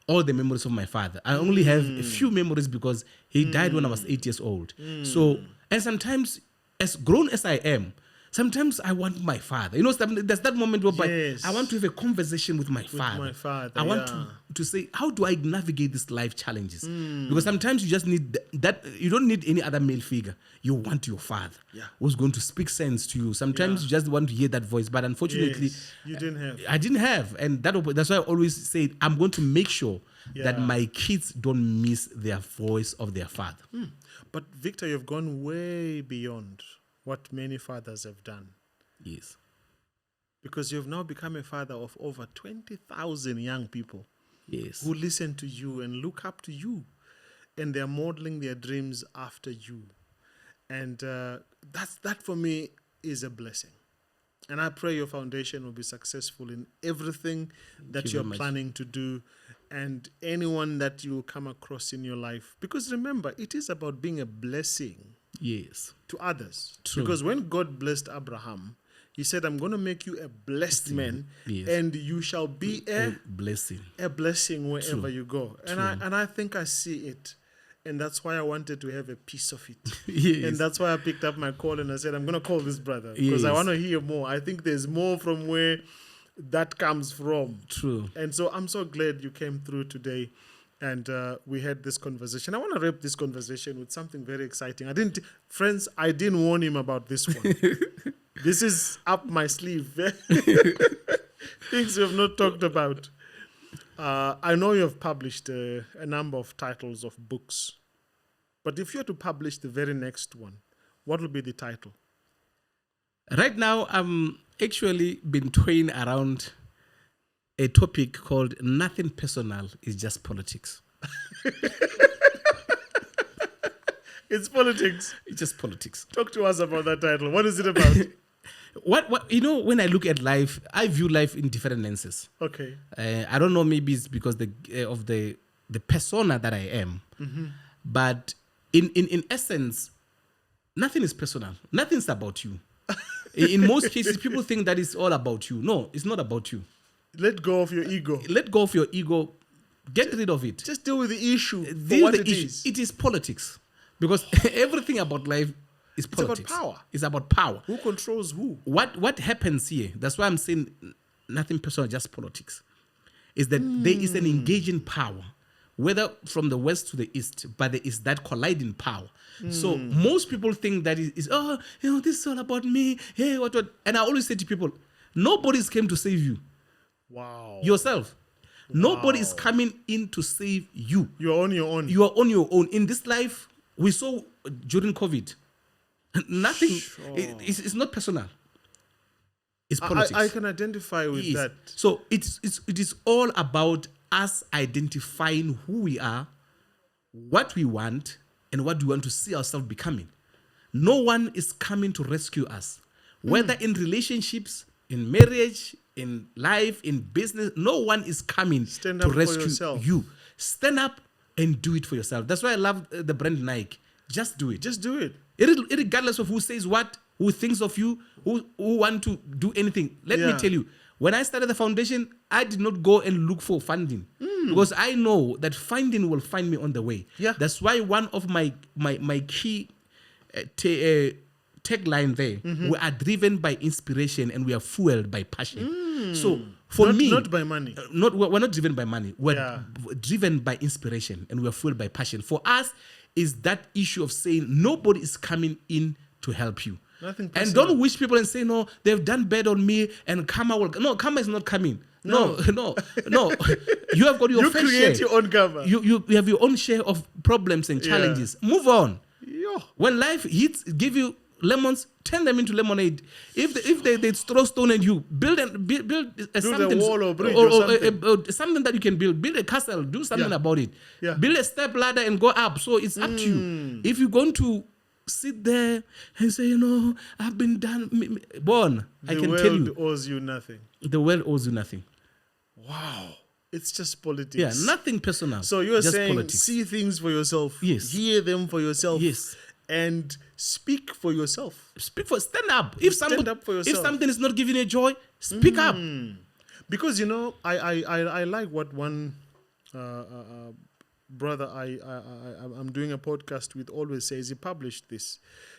all the memories of my father. I only have a few memories because he died when I was 8 years old. So, and sometimes as grown as I am, sometimes I want my father. There's that moment where I want to have a conversation with my father. I want to say, how do I navigate these life challenges? Because sometimes you just need that. You don't need any other male figure. You want your father who's going to speak sense to you. Sometimes you just want to hear that voice. But unfortunately, you didn't have. I didn't have. And that's why I always say, I'm going to make sure that my kids don't miss their voice of their father. But Victor, you've gone way beyond what many fathers have done. Yes. Because you've now become a father of over 20,000 young people. Yes. Who listen to you and look up to you. And they're modeling their dreams after you. And that for me is a blessing. And I pray your foundation will be successful in everything that you're planning to do and anyone that you come across in your life. Because remember, it is about being a blessing. Yes. To others. True. Because when God blessed Abraham, he said, I'm going to make you a blessed man and you shall be a blessing. A blessing wherever you go. And I think I see it. And that's why I wanted to have a piece of it. And that's why I picked up my call and I said, I'm going to call this brother because I want to hear more. I think there's more from where that comes from. True. And so I'm so glad you came through today. And we had this conversation. I want to wrap this conversation with something very exciting. I didn't warn him about this one. This is up my sleeve. Things we have not talked about. I know you have published a number of titles of books. But if you were to publish the very next one, what will be the title? Right now, I'm actually been toying around a topic called Nothing Personal is Just Politics. It's politics. It's just politics. Talk to us about that title. What is it about? What when I look at life, I view life in different lenses. Okay. I don't know, maybe it's because of the persona that I am. But in essence, nothing is personal. Nothing's about you. In most cases, people think that it's all about you. No, it's not about you. Let go of your ego. Let go of your ego. Get rid of it. Just deal with the issue. For what it is. It is politics. Because everything about life It's politics. about power. It's about power. Who controls who? What happens here? That's why I'm saying nothing personal, just politics. Is that there is an engaging power, whether from the west to the east, but there is that colliding power. So most people think that this is all about me. Hey, what? And I always say to people, nobody's came to save you. Wow. Yourself. Nobody is coming in to save you. You're on your own. You are on your own. In this life, we saw during COVID, nothing, Sure. it's not personal. It's politics. I can identify with that. So it is all about us identifying who we are, what we want, and what we want to see ourselves becoming. No one is coming to rescue us. Whether in relationships, in marriage, in life, in business, no one is coming to rescue you. Stand up and do it for yourself. That's why I love the brand Nike. Just do it. Just do it. Regardless of who says what, who thinks of you, who want to do anything. Let me tell you, when I started the foundation, I did not go and look for funding because I know that funding will find me on the way. Yeah. That's why one of my key tagline there, we are driven by inspiration and we are fueled by passion. So for me, not by money. We're not driven by money. We're driven by inspiration and we're fueled by passion. For us, is that issue of saying nobody is coming in to help you. Nothing and personal. don't wish people and say, no, they've done bad on me and karma will... No, karma is not coming. No. You have got your fair share. You create your own karma. You have your own share of problems and challenges. Move on. Yo. When life hits, give you lemons, turn them into lemonade. If they throw stone at you, build something, a wall or bridge or something. Something that you can build. Build a castle. Do something about it. Yeah. Build a step ladder and go up. So it's up to you. If you're going to sit there and say, I've been done. Born, I can tell you. The world owes you nothing. The world owes you nothing. Wow. It's just politics. Yeah, nothing personal. So you're just saying politics. See things for yourself. Yes. Hear them for yourself. Yes. And speak for yourself. Stand up. Stand up for yourself. If something is not giving you joy, speak up. Because I like what one brother I'm doing a podcast with always says. He published this.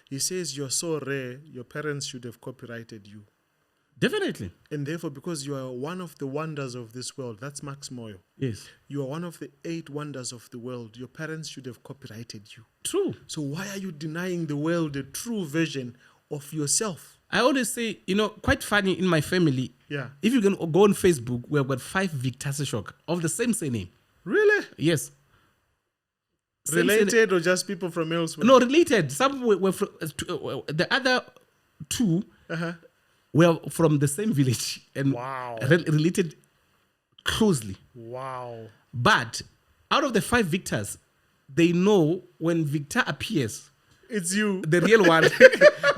He says, you're so rare, your parents should have copyrighted you. Definitely. And therefore, because you are one of the wonders of this world, that's Max Moyo. Yes. You are one of the 8 wonders of the world. Your parents should have copyrighted you. True. So why are you denying the world the true version of yourself? I always say, quite funny in my family. Yeah. If you can go on Facebook, we have got 5 Victor Seshoka of the same surname. Really? Yes. Related or just people from elsewhere? No, related. Some were from, the other 2 were from the same village and related closely. Wow. But out of the 5 Victors, they know when Victor appears, it's you, the real one.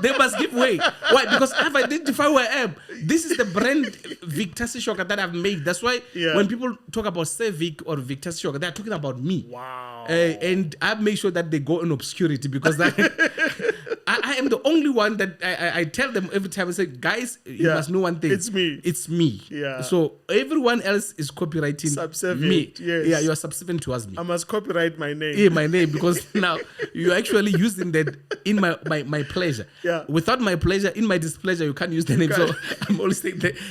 They must give way. Why? Because I've identified who I am. This is the brand Victor Seshoka that I've made. That's why when people talk about Sir Vic or Victor Seshoka, they're talking about me. Wow. And I make sure that they go in obscurity because I am the only one that I tell them every time. I say, guys, you must know one thing. It's me. It's me. Yeah. So everyone else is copywriting me. Yes. Yeah, you are subservient towards me. I must copyright my name. Yeah, my name, because now you're actually using that in my pleasure. Yeah. Without my pleasure, in my displeasure, you can't use the name. So I'm always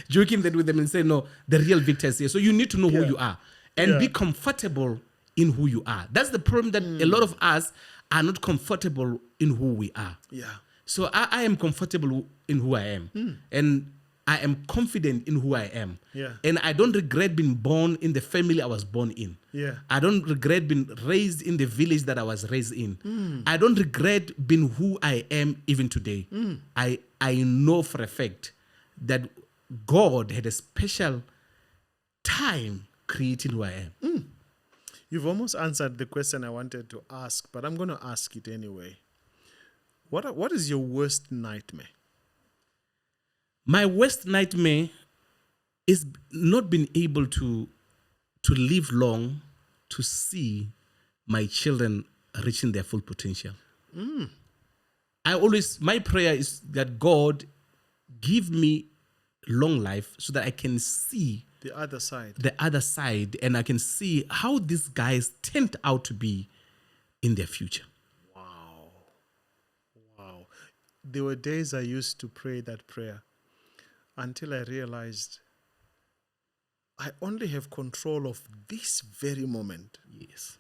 joking that with them and saying, no, the real Victor is here. So you need to know who you are and be comfortable in who you are. That's the problem, that a lot of us are not comfortable in who we are. Yeah. So I am comfortable in who I am. And I am confident in who I am. Yeah. And I don't regret being born in the family I was born in. Yeah. I don't regret being raised in the village that I was raised in. I don't regret being who I am even today. I know for a fact that God had a special time creating who I am. You've almost answered the question I wanted to ask, but I'm going to ask it anyway. What is your worst nightmare? My worst nightmare is not being able to live long to see my children reaching their full potential. My prayer is that God give me long life so that I can see the other side, and I can see how these guys turned out to be in their future. Wow. there were days I used to pray that prayer until I realized I only have control of this very moment. Yes.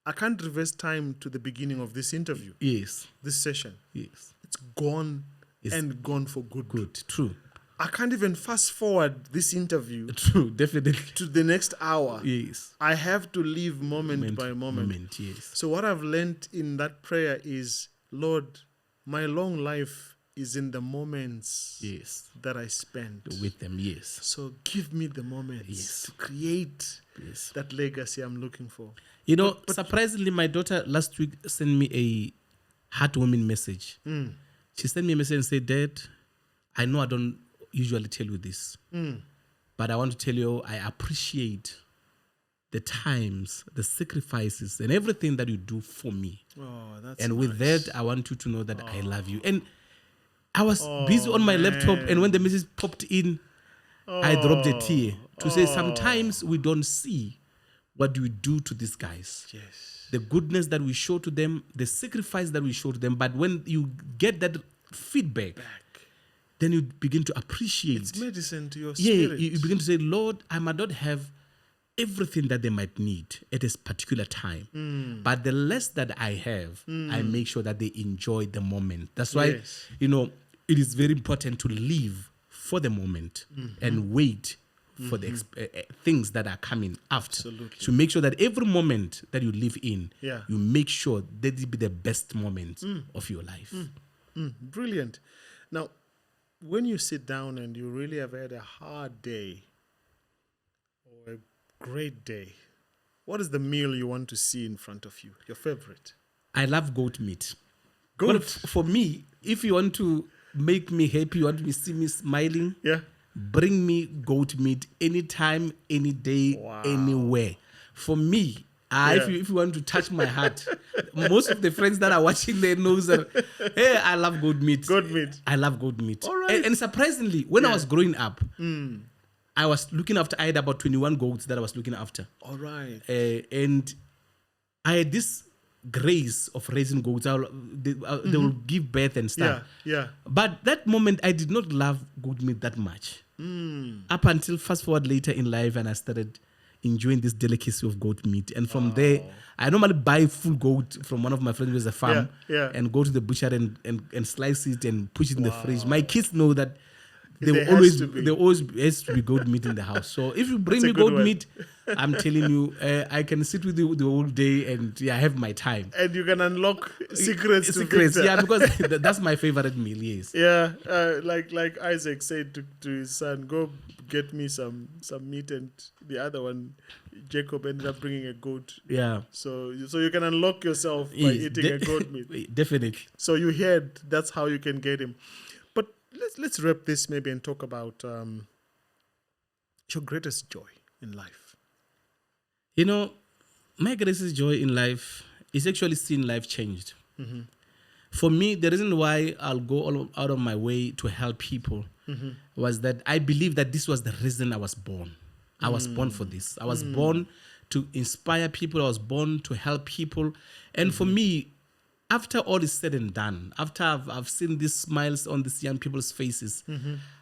I can't reverse time to the beginning of this interview. Yes. This session. Yes. It's gone It's and gone for good. Good. True. I can't even fast forward this interview True. Definitely. to the next hour. Yes. I have to live moment by moment. Yes. So what I've learned in that prayer is, Lord, my long life is in the moments Yes. that I spend With them. Yes. So give me the moments Yes. to create that legacy I'm looking for. You know, surprisingly, my daughter last week sent me a heartwarming message. She sent me a message and said, Dad, I know I don't usually tell you this, but I want to tell you I appreciate the times, the sacrifices, and everything that you do for me. Oh, that's and with nice. that, I want you to know that I love you. And I was busy on my laptop, and when the message popped in, I dropped a tear to say sometimes we don't see what we do to these guys. Yes. The goodness that we show to them, the sacrifice that we show to them. But when you get that feedback, then you begin to appreciate. It's medicine to your yeah, spirit. you begin to say, Lord, I might not have everything that they might need at a particular time. But the less that I have, I make sure that they enjoy the moment. That's why, you know, it is very important to live for the moment and wait for the things that are coming after. Absolutely. To make sure that every moment that you live in, Yeah. you make sure that it be the best moment of your life. Brilliant. Now, when you sit down and you really have had a hard day or a great day, what is the meal you want to see in front of you? Your favorite? I love goat meat. Goat? Well, for me, if you want to make me happy, you want to see me smiling, Yeah. bring me goat meat anytime, any day, anywhere. For me, if you want to touch my heart, most of the friends that are watching, they know that, hey, I love goat meat. Goat meat. I love goat meat. All right. And surprisingly, when I was growing up, I was looking after, I had about 21 goats that I was looking after. All right. And I had this grace of raising goats. They will give birth and stuff. Yeah. But that moment, I did not love goat meat that much. Up until fast forward later in life, and I started enjoying this delicacy of goat meat. And from there, I normally buy full goat from one of my friends who has a farm and go to the butcher and slice it and push it in the fridge. My kids know that there always has to be goat meat in the house. So if you bring me goat meat, I'm telling you, I can sit with you the whole day and I have my time. And you can unlock secrets to Secrets, Victor. yeah, because that's my favorite meal, yes. Yeah, like Isaac said to his son, go get me some meat, and the other one, Jacob ended up bringing a goat. Yeah. So you can unlock yourself by eating a goat meat. Definitely. So you heard that's how you can get him. But let's wrap this maybe and talk about your greatest joy in life. You know, my greatest joy in life is actually seeing life changed. For me, the reason why I'll go all out of my way to help people was that I believe that this was the reason I was born. I was born for this. I was born to inspire people. I was born to help people. And for me, after all is said and done, after I've seen these smiles on these young people's faces,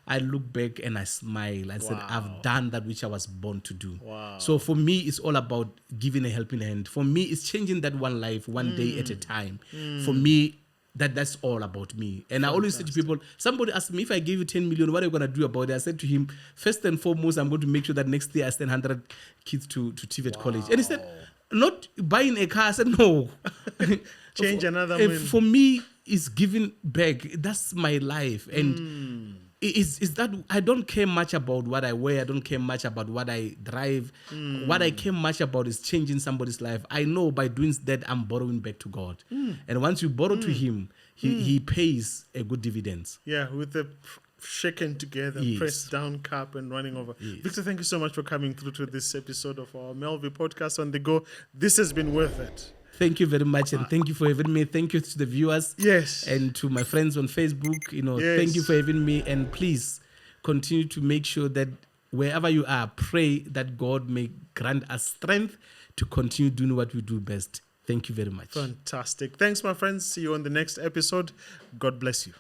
I look back and I smile. I said, I've done that which I was born to do. Wow. So for me, it's all about giving a helping hand. For me, it's changing that one life, one day at a time. For me, that's all about me. And I always say to people, somebody asked me, if I give you 10 million, what are you going to do about it? I said to him, first and foremost, I'm going to make sure that next year I send 100 kids to TVET college. And he said, not buying a car. I said, no. Change another man. For me, it's giving back. That's my life. And it's that I don't care much about what I wear. I don't care much about what I drive. What I care much about is changing somebody's life. I know by doing that, I'm borrowing back to God. And once you borrow to Him, He pays a good dividends. Yeah, with the shaken together, pressed down cup and running over. Victor, thank you so much for coming through to this episode of our MelVee podcast on the go. This has been worth it. Thank you very much, and thank you for having me. Thank you to the viewers, and to my friends on Facebook. Thank you for having me, and please continue to make sure that wherever you are, pray that God may grant us strength to continue doing what we do best. Thank you very much. Fantastic. Thanks, my friends. See you on the next episode. God bless you.